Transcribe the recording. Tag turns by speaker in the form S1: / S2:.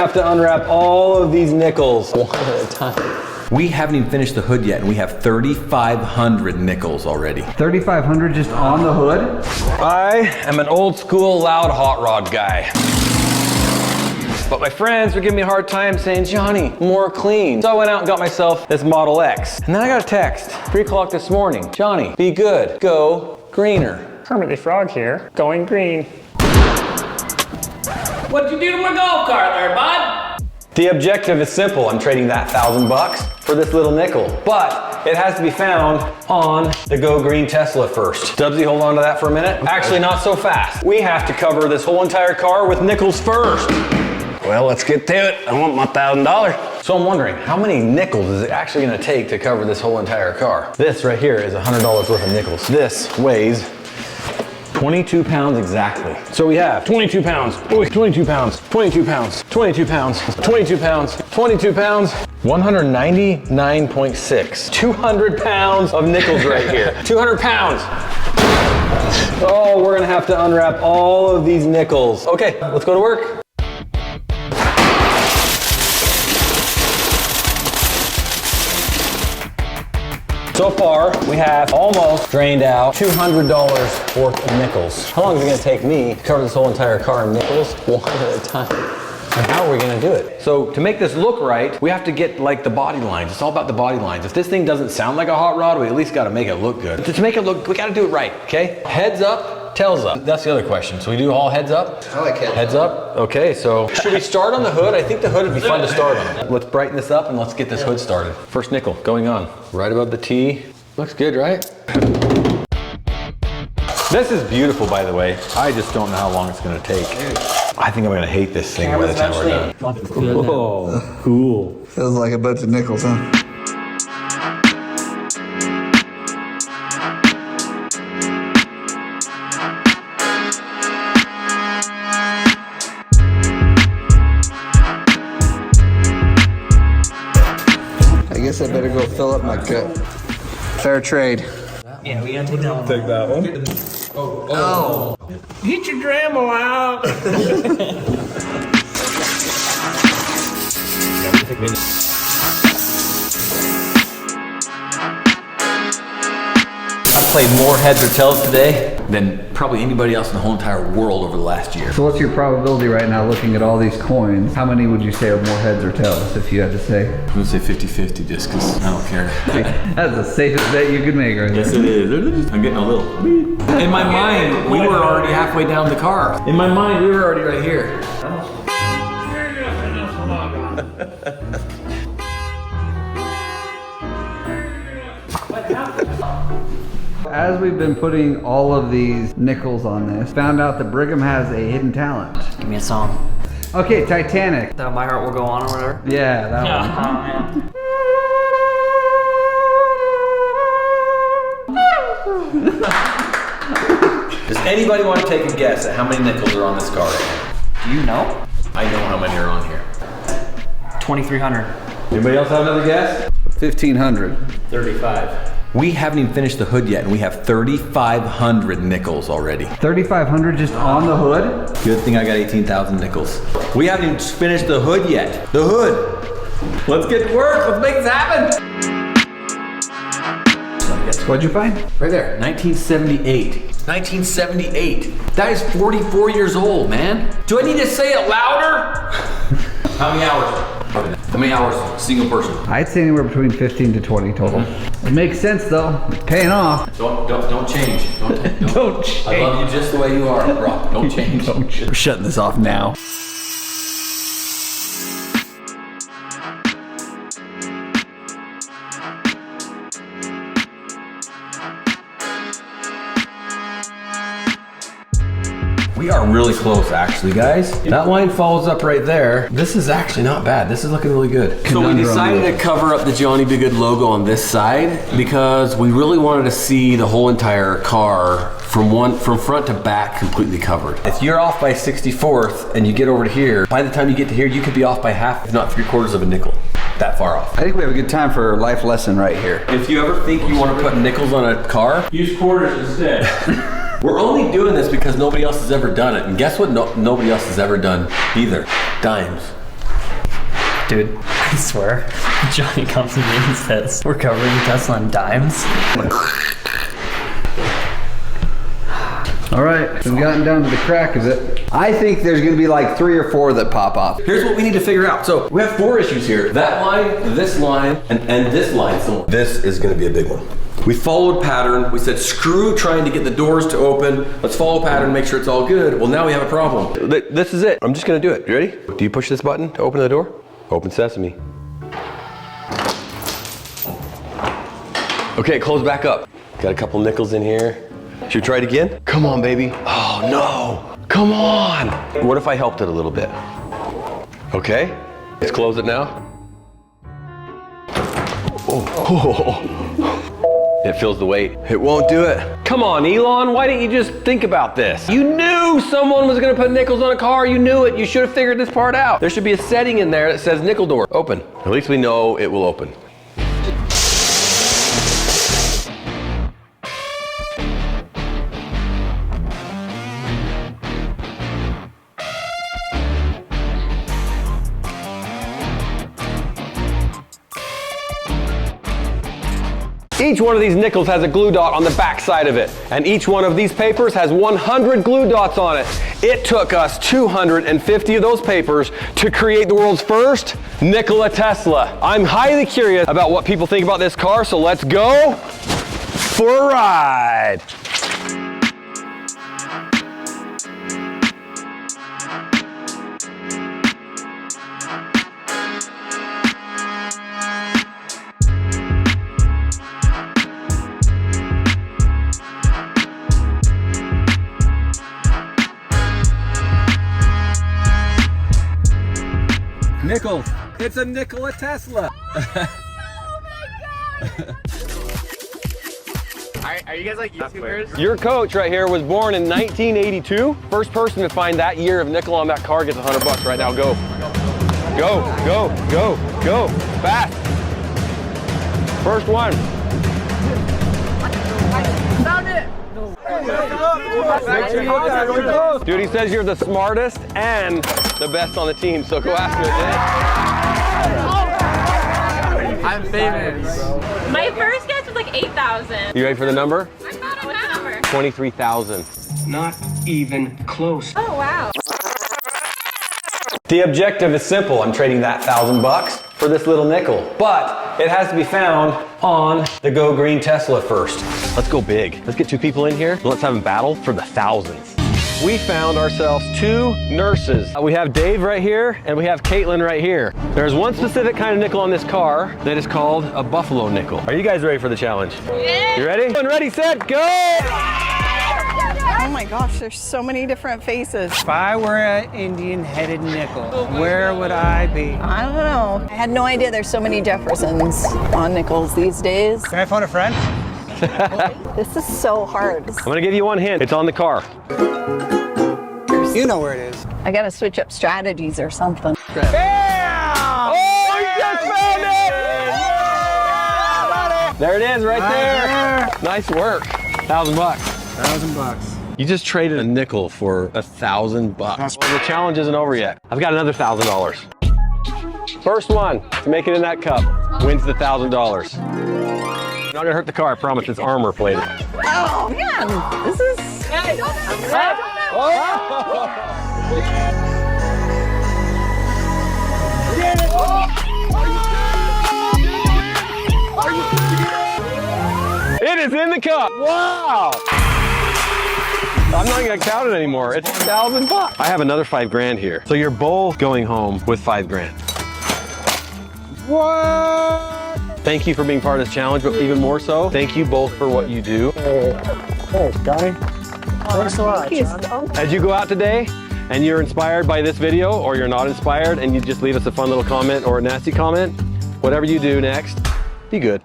S1: have to unwrap all of these nickels one at a time. We haven't even finished the hood yet, and we have 3,500 nickels already.
S2: 3,500 just on the hood?
S1: I am an old school loud hot rod guy. But my friends were giving me a hard time saying, Johnny, more clean. So I went out and got myself this Model X. And then I got a text, 3 o'clock this morning. Johnny, be good, go greener.
S3: Kermit the Frog here, going green.
S4: What'd you do to my golf cart there, bud?
S1: The objective is simple. I'm trading that $1,000 for this little nickel, but it has to be found on the Go Green Tesla first. Dubsy, hold on to that for a minute. Actually, not so fast. We have to cover this whole entire car with nickels first. Well, let's get to it. I want my $1,000. So I'm wondering, how many nickels is it actually gonna take to cover this whole entire car? This right here is $100 worth of nickels. This weighs 22 pounds exactly. So we have 22 pounds, 22 pounds, 22 pounds, 22 pounds, 22 pounds, 22 pounds, 199.6. 200 pounds of nickels right here. 200 pounds. Oh, we're gonna have to unwrap all of these nickels. Okay, let's go to work. So far, we have almost drained out $200 worth of nickels. How long is it gonna take me to cover this whole entire car in nickels? One at a time. And how are we gonna do it? So to make this look right, we have to get like the body lines. It's all about the body lines. If this thing doesn't sound like a hot rod, we at least gotta make it look good. To make it look, we gotta do it right, okay? Heads up, tails up. That's the other question. So we do all heads up?
S2: I like
S1: heads up. Okay, so should we start on the hood? I think the hood would be fun to start on. Let's brighten this up and let's get this hood started. First nickel going on, right above the T. Looks good, right? This is beautiful, by the way. I just don't know how long it's gonna take. I think I'm gonna hate this thing by the time we're done.
S4: Oh, cool.
S2: Feels like a bunch of nickels, huh? I guess I better go fill up my cup. Fair trade.
S4: Yeah, we gotta take that one.
S1: Take that one.
S2: Oh.
S4: Get your Dremel out.
S1: I've played more heads or tails today than probably anybody else in the whole entire world over the last year.
S2: So what's your probability right now looking at all these coins? How many would you say are more heads or tails if you had to say?
S1: I'm gonna say 50-50 just because I don't care.
S2: That's the safest bet you could make right
S1: Yes,
S2: there.
S1: it is. I'm getting a little. In my mind, we were already halfway down the car. In my mind, we were already right here.
S2: As we've been putting all of these nickels on this, found out that Brigham has a hidden talent.
S4: Give me a song.
S2: Okay, Titanic.
S4: That My Heart Will Go On or whatever.
S2: Yeah, that one.
S1: Does anybody want to take a guess at how many nickels are on this car right now?
S4: Do you know?
S1: I know how many are on here.
S4: 2,300.
S1: Anybody else have another guess?
S2: 1,500.
S4: 35.
S1: We haven't even finished the hood yet, and we have 3,500 nickels already.
S2: 3,500 just on the hood?
S1: Good thing I got 18,000 nickels. We haven't even finished the hood yet. The hood. Let's get to work. Let's make this happen.
S2: What'd you find?
S1: Right there, 1978. 1978. That is 44 years old, man. Do I need to say it louder? How many hours? How many hours, single person?
S2: I'd say anywhere between 15 to 20 total. It makes sense though. It's paying off.
S1: Don't change. Don't
S2: Don't change.
S1: I love you just the way you are, bro. Don't change.
S2: We're shutting this off now.
S1: We are really close actually, guys. That line follows up right there. This is actually not bad. This is looking really good. So we decided to cover up the Johnny Be Good logo on this side because we really wanted to see the whole entire car from front to back completely covered. If you're off by 64th and you get over to here, by the time you get to here, you could be off by half, if not 3/4 of a nickel. That far off.
S2: I think we have a good time for a life lesson right here.
S1: If you ever think you want to put nickels on a car,
S4: Use quarters instead.
S1: we're only doing this because nobody else has ever done it. And guess what? Nobody else has ever done either. Dimes.
S4: Dude, I swear, Johnny comes to me and says, we're covering Tesla in dimes.
S2: All right, so we've gotten down to the crack of it. I think there's gonna be like 3 or 4 that pop off.
S1: Here's what we need to figure out. So we have 4 issues here. That line, this line, and this line. So this is gonna be a big one. We followed pattern. We said, screw trying to get the doors to open. Let's follow pattern, make sure it's all good. Well, now we have a problem. This is it. I'm just gonna do it. You ready? Do you push this button to open the door? Open sesame. Okay, close back up. Got a couple nickels in here. Should we try it again? Come on, baby. Oh, no. Come on. What if I helped it a little bit? Okay, let's close it now. Oh. It feels the weight. It won't do it. Come on, Elon, why didn't you just think about this? You knew someone was gonna put nickels on a car. You knew it. You should have figured this part out. There should be a setting in there that says nickel door, open. At least we know it will open. Each one of these nickels has a glue dot on the back side of it, and each one of these papers has 100 glue dots on it. It took us 250 of those papers to create the world's first Nickel-A-Telsa. I'm highly curious about what people think about this car, so let's go for a ride. Nickel. It's a Nickel-A-Telsa.
S3: Are you guys like YouTubers?
S1: Your coach right here was born in 1982. First person to find that year of nickel on that car gets $100 right now. Go. Go, go, go, go. Fast. First one.
S3: Found it!
S1: Dude, he says you're the smartest and the best on the team, so go after it.
S3: I'm famous.
S5: My first guess was like 8,000.
S1: You ready for the number?
S5: I thought I had number.
S1: 23,000.
S4: Not even close.
S5: Oh, wow.
S1: The objective is simple. I'm trading that $1,000 for this little nickel, but it has to be found on the Go Green Tesla first. Let's go big. Let's get 2 people in here. Let's have them battle for the thousands. We found ourselves 2 nurses. We have Dave right here and we have Caitlin right here. There's one specific kind of nickel on this car that is called a buffalo nickel. Are you guys ready for the challenge?
S5: Yeah.
S1: You ready? Ready, set, go!
S6: Oh my gosh, there's so many different faces.
S7: If I were an Indian-headed nickel, where would I be?
S6: I don't know. I had no idea there's so many Jeffersons on nickels these days.
S7: Can I phone a friend?
S6: This is so hard.
S1: I'm gonna give you one hint. It's on the car.
S7: You know where it is.
S6: I gotta switch up strategies or something.
S1: Bam! Oh, you just found it! There it is, right there. Nice work. $1,000.
S7: $1,000.
S1: You just traded a nickel for $1,000. The challenge isn't over yet. I've got another $1,000. First one to make it in that cup wins the $1,000. Not gonna hurt the car, I promise. It's armor plated.
S6: Oh man, this is...
S1: It is in the cup. Wow. I'm not gonna count it anymore. It's $1,000. I have another $5,000 here. So you're both going home with $5,000.
S7: What?
S1: Thank you for being part of this challenge, but even more so, thank you both for what you do.
S7: Hey, Johnny. Thanks a lot, John.
S1: As you go out today and you're inspired by this video, or you're not inspired and you just leave us a fun little comment or a nasty comment, whatever you do next, be good.